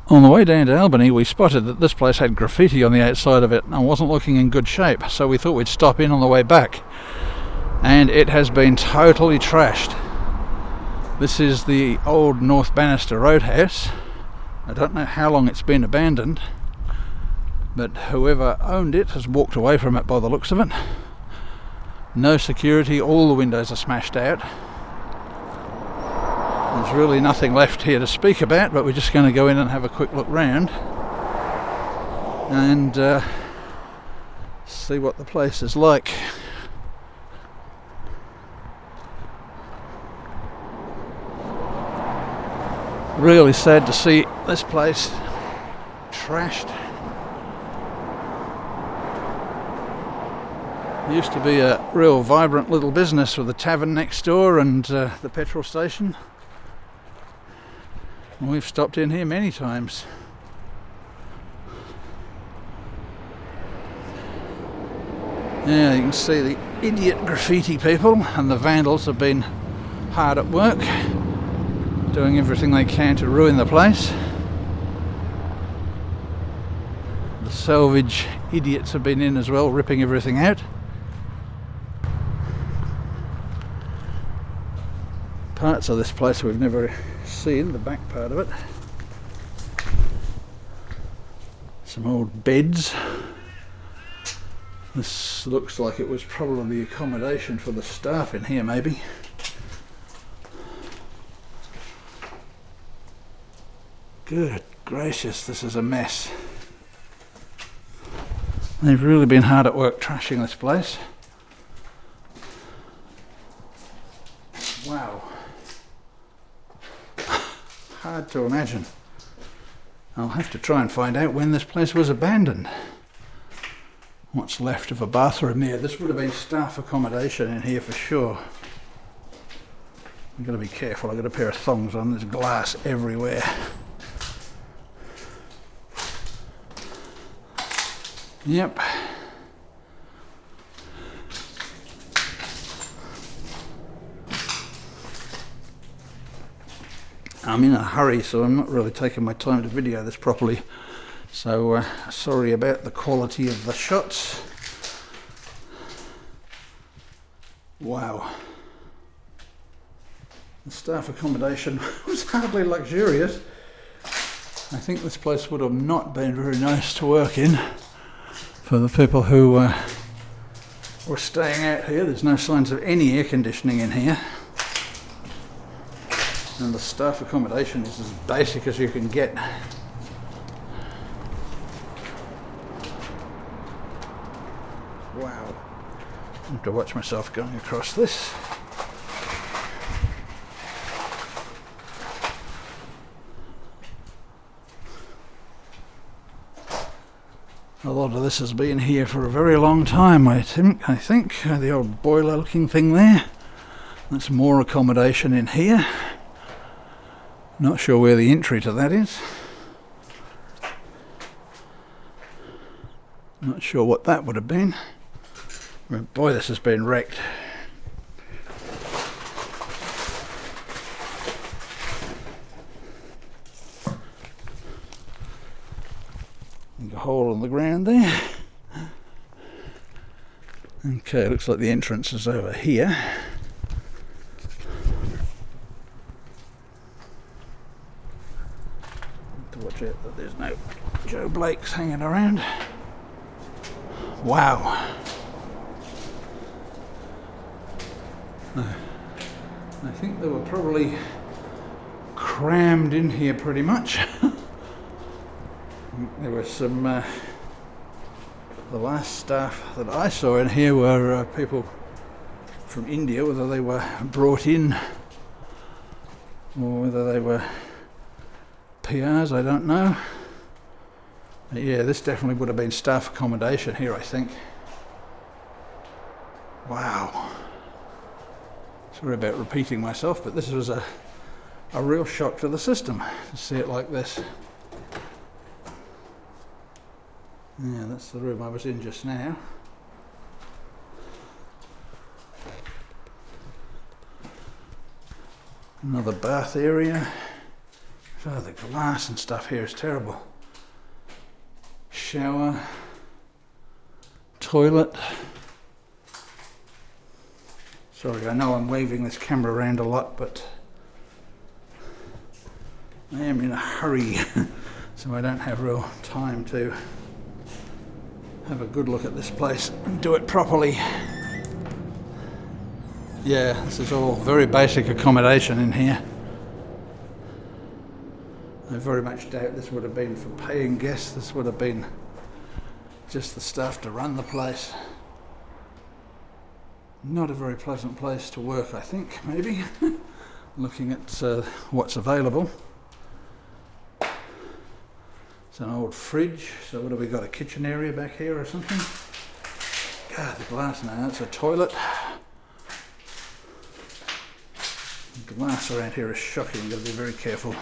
On the way down to Albany, we spotted that this place had graffiti on the outside of it and wasn't looking in good shape, so we thought we'd stop in on the way back. And it has been totally trashed. This is the old North Bannister Roadhouse. I don't know how long it's been abandoned, but whoever owned it has walked away from it by the looks of it. No security, all the windows are smashed out. There's really nothing left here to speak about, but we're just going to go in and have a quick look round and see what the place is like. Really sad to see this place trashed. Used to be a real vibrant little business with a tavern next door and the petrol station. We've stopped in here many times. Yeah, you can see the idiot graffiti people, and the vandals have been hard at work, doing everything they can to ruin the place. The salvage idiots have been in as well, ripping everything out. Parts of this place we've never seen, the back part of it. Some old beds. This looks like it was probably accommodation for the staff in here, maybe. Good gracious, this is a mess. They've really been hard at work trashing this place. Wow. Hard to imagine. I'll have to try and find out when this place was abandoned. What's left of a bathroom there. This would have been staff accommodation in here for sure. I've got to be careful, I've got a pair of thongs on, there's glass everywhere. Yep. I'm in a hurry, so I'm not really taking my time to video this properly. So sorry about the quality of the shots. Wow. The staff accommodation was hardly luxurious. I think this place would have not been very nice to work in for the people who were staying out here. There's no signs of any air conditioning in here. And the staff accommodation is as basic as you can get. Wow. I have to watch myself going across this. A lot of this has been here for a very long time, I think. The old boiler looking thing there. That's more accommodation in here. Not sure where the entry to that is. Not sure what that would have been. But boy, this has been wrecked. A hole in the ground there. Okay, looks like the entrance is over here. To watch out that there's no Joe Blakes hanging around. Wow. I think they were probably crammed in here pretty much. There were some, the last staff that I saw in here were people from India, whether they were brought in or whether they were PRs, I don't know. But yeah, this definitely would have been staff accommodation here, I think. Wow. Sorry about repeating myself, but this was a real shock to the system to see it like this. Yeah, that's the room I was in just now. Another bath area. God, the glass and stuff here is terrible. Shower, toilet. Sorry, I know I'm waving this camera around a lot, but I am in a hurry, so I don't have real time to have a good look at this place and do it properly. Yeah, this is all very basic accommodation in here. I very much doubt this would have been for paying guests. This would have been just the staff to run the place. Not a very pleasant place to work, I think, maybe. Looking at what's available. It's an old fridge. So what have we got, a kitchen area back here or something? God, the glass now, it's a toilet. The glass around here is shocking, you've got to be very careful.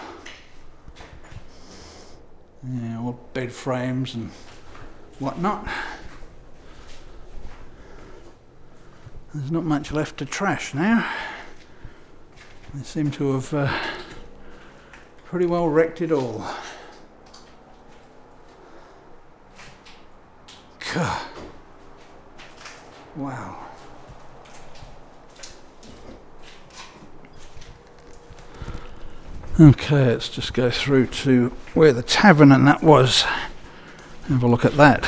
Yeah, all bed frames and whatnot. There's not much left to trash now. They seem to have pretty well wrecked it all. God. Wow. Okay, let's just go through to where the tavern and that was. Have a look at that.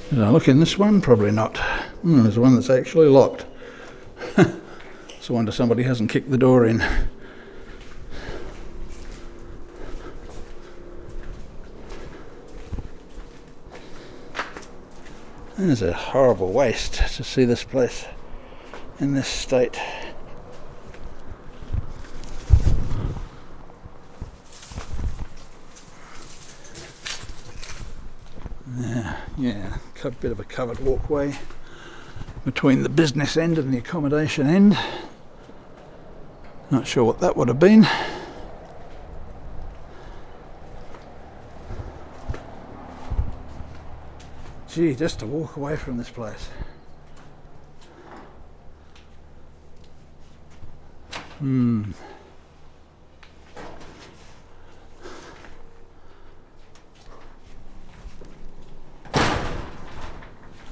Did I look in this one? Probably not. There's one that's actually locked. It's a wonder somebody hasn't kicked the door in. It's a horrible waste to see this place in this state. Yeah, a bit of a covered walkway between the business end and the accommodation end. Not sure what that would have been. Gee, just to walk away from this place.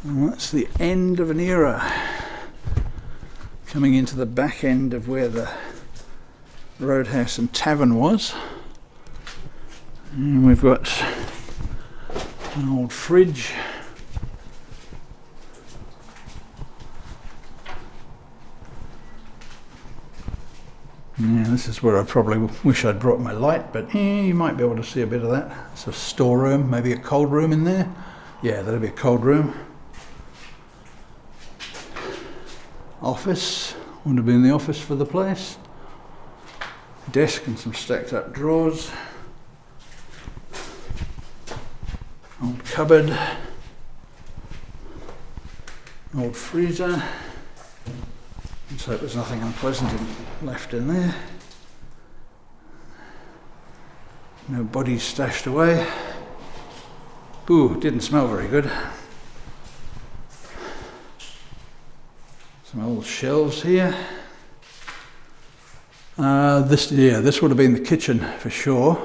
Well, that's the end of an era. Coming into the back end of where the Roadhouse and Tavern was. And we've got an old fridge. Yeah, this is where I probably wish I'd brought my light, but you might be able to see a bit of that. It's a storeroom, maybe a cold room in there. Yeah, that'll be a cold room. Office, would have been the office for the place. Desk and some stacked up drawers. Old cupboard. Old freezer. Let's hope there's nothing unpleasant left in there. No bodies stashed away. Ooh, didn't smell very good. Some old shelves here. This would have been the kitchen for sure.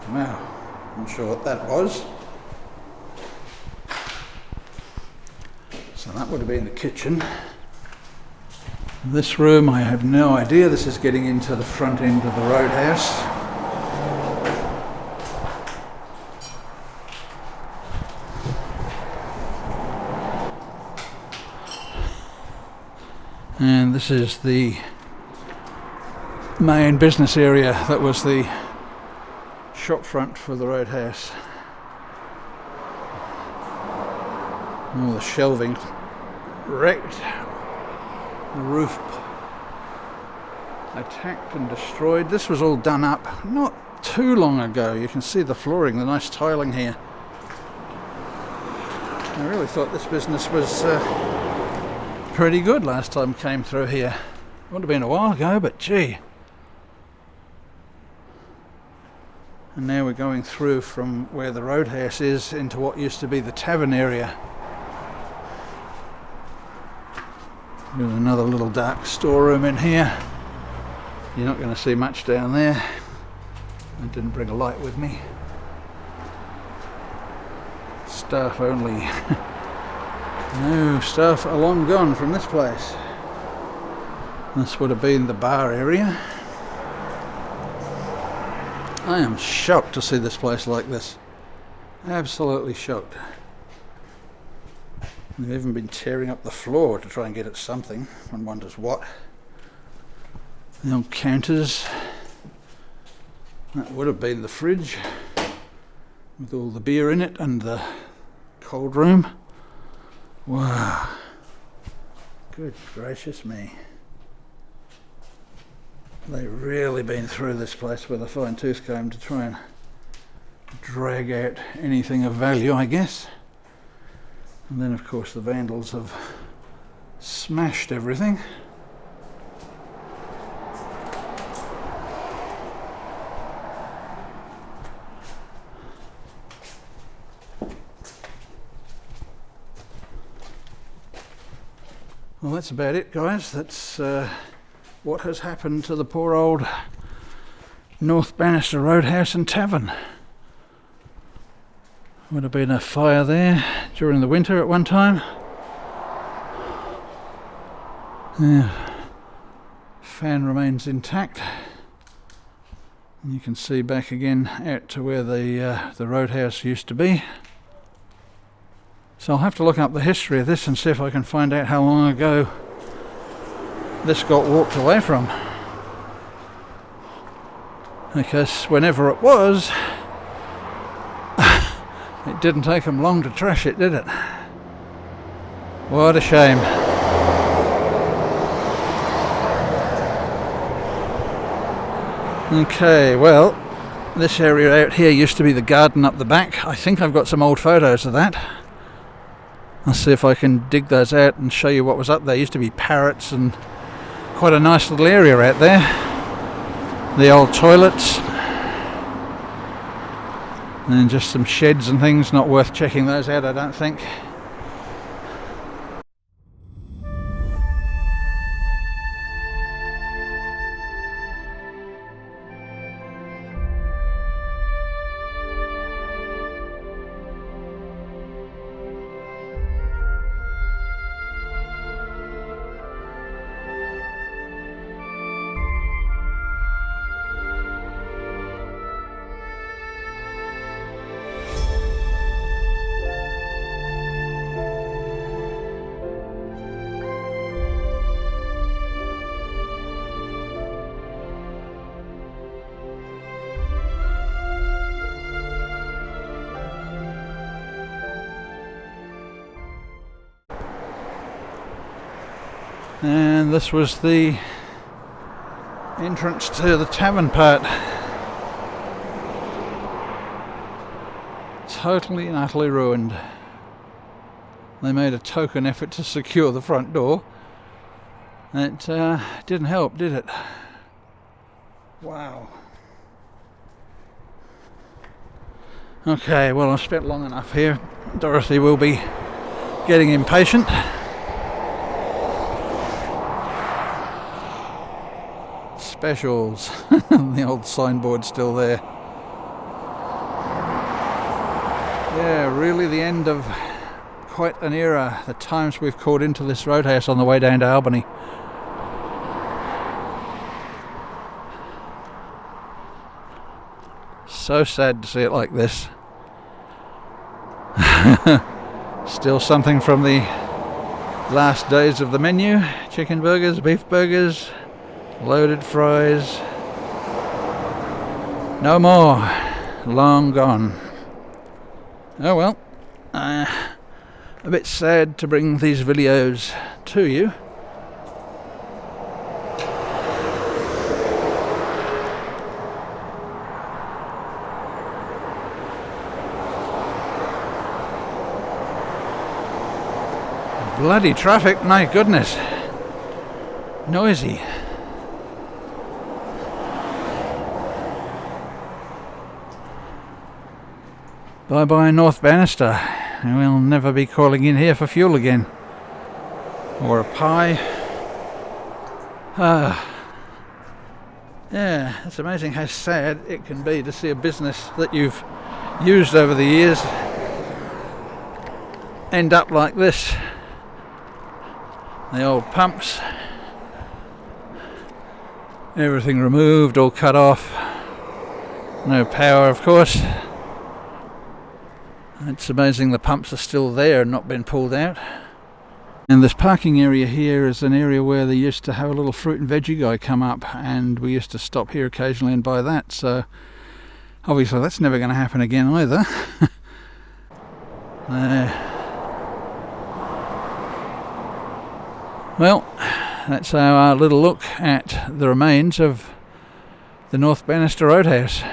Wow, not sure what that was. So that would have been the kitchen. This room, I have no idea. This is getting into the front end of the Roadhouse. And this is the main business area that was the shop front for the Roadhouse. All the shelving wrecked. The roof attacked and destroyed. This was all done up not too long ago. You can see the flooring, the nice tiling here. I really thought this business was pretty good last time I came through here. Would have been a while ago, but gee. And now we're going through from where the roadhouse is into what used to be the tavern area. There's another little dark storeroom in here. You're not going to see much down there. I didn't bring a light with me. Staff only. No, staff are long gone from this place. This would have been the bar area. I am shocked to see this place like this. Absolutely shocked. They've even been tearing up the floor to try and get at something. One wonders what. The old counters. That would have been the fridge with all the beer in it and the cold room. Wow. Good gracious me. They've really been through this place with a fine tooth comb to try and drag out anything of value, I guess. And then of course the vandals have smashed everything. Well, that's about it, guys. That's what has happened to the poor old North Bannister Roadhouse and Tavern. Would have been a fire there during the winter at one time. Yeah. Fan remains intact. And you can see back again out to where the roadhouse used to be. So I'll have to look up the history of this and see if I can find out how long ago this got walked away from. Because whenever it was, it didn't take them long to trash it, did it? What a shame. Okay, well, this area out here used to be the garden up the back. I think I've got some old photos of that. I'll see if I can dig those out and show you what was up there. Used to be parrots and quite a nice little area out there. The old toilets. And just some sheds and things. Not worth checking those out, I don't think. And this was the entrance to the tavern part. Totally and utterly ruined. They made a token effort to secure the front door. It didn't help, did it? Wow. Okay, well, I've spent long enough here. Dorothy will be getting impatient. Specials. The old signboard's still there. Yeah, really the end of quite an era. The times we've caught into this roadhouse on the way down to Albany. So sad to see it like this. Still something from the last days of the menu. Chicken burgers, beef burgers, loaded fries. No more. Long gone. Oh well. A bit sad to bring these videos to you. Bloody traffic, my goodness. Noisy. Bye bye North Bannister. We'll never be calling in here for fuel again. Or a pie. Yeah, it's amazing how sad it can be to see a business that you've used over the years end up like this. The old pumps, everything removed, all cut off. No power, of course. It's amazing the pumps are still there and not been pulled out. And this parking area here is an area where they used to have a little fruit and veggie guy come up, and we used to stop here occasionally and buy that, so obviously that's never going to happen again either. Well, that's our little look at the remains of the North Bannister Roadhouse.